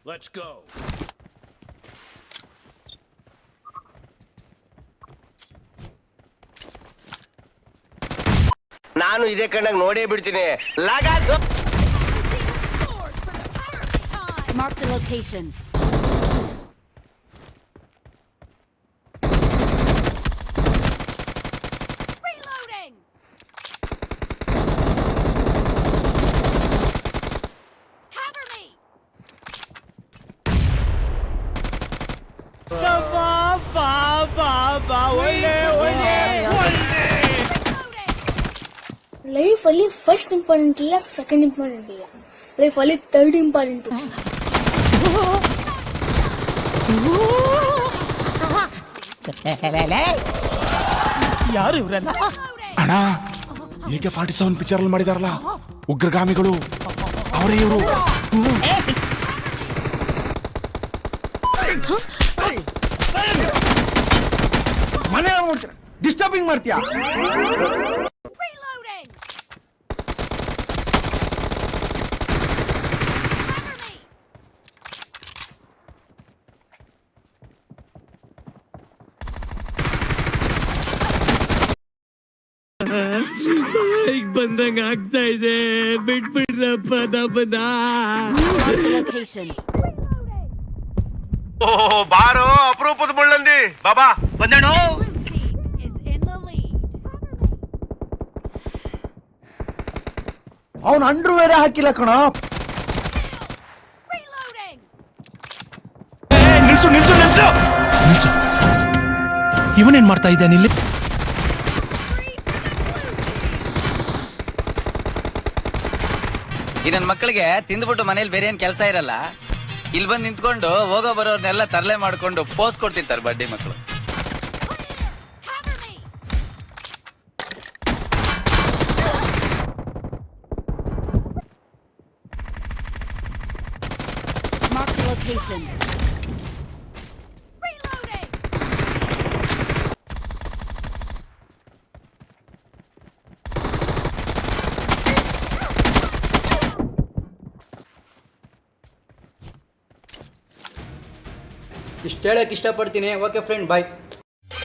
Let's go. ನಾನು ಇದೇ ಕಣ್ಣಾಗ ನೋಡೇ ಬಿಡ್ತೀನಿ. ಲಾಗಾಸು. Mark the location. Reloading. Cover me. Life ಅಲ್ಲಿ ಫಸ್ಟ್ ಇಂಪಾರ್ಟೆಂಟ್ ಇಲ್ಲ, ಸೆಕೆಂಡ್ ಇಂಪಾರ್ಟೆಂಟ್ ಇಲ್ಲ, ಲೈಫ್ ಅಲ್ಲಿ ಥರ್ಡ್ ಇಂಪಾರ್ಟೆಂಟ್. ಯಾರು ಇವರೆಲ್ಲ? ಅಣ್ಣ, ಈಗ 47 ಪಿಕ್ಚರ್ ಅಲ್ಲಿ ಮಾಡಿದಾರಲ್ಲ ಉಗ್ರಗಾಮಿಗಳು, ಅವರೇ ಇವರು. ಮನೆ ನೋಡ್ತೀರ, ಡಿಸ್ಟರ್ಬಿಂಗ್ ಮಾಡ್ತೀಯಾ? Reloading. Cover me. ಈಗ ಬಂದಂಗ ಆಗ್ತಾ ಇದೆ, ಬಿಟ್ಬಿಡ್ರಪ್ಪ ನಮ್ಮನ್ನ. Mark the location. ಓ ಬಾರೋ ಅಪರೂಪದ ಮುಳ್ಳಂದಿ ಬಾಬಾ ಬಂದೇಣು. Blue team is in the lead. ಅವನು ಅಂಡ್ರು ಬೇರೆ ಹಾಕಿಲ್ಲ ಕಣೋ. Reloading. ನಿಲ್ಸು ನಿಲ್ಸು ನಿಲ್ಸು. ಇವನೇನ್ ಮಾಡ್ತಾ ಇದ್ದಾನೆ ಇಲ್ಲಿ? ಈ ನನ್ನ ಮಕ್ಕಳಿಗೆ ತಿಂದ್ಬಿಟ್ಟು ಮನೇಲಿ ಬೇರೆ ಏನ್ ಕೆಲಸ ಇರಲ್ಲ, ಇಲ್ಲಿ ಬಂದು ನಿಂತ್ಕೊಂಡು ಹೋಗೋ ಬರೋರ್ನೆಲ್ಲ ತರಲೆ ಮಾಡ್ಕೊಂಡು ಪೋಸ್ ಕೊಡ್ತಿರ್ತಾರೆ ಬಡ್ಡಿ ಮಕ್ಕಳು. Cover me. Mark the location. Reloading. ಇಷ್ಟು ಹೇಳಕ್ಕೆ ಇಷ್ಟಪಡ್ತೀನಿ. ಓಕೆ ಫ್ರೆಂಡ್, ಬಾಯ್.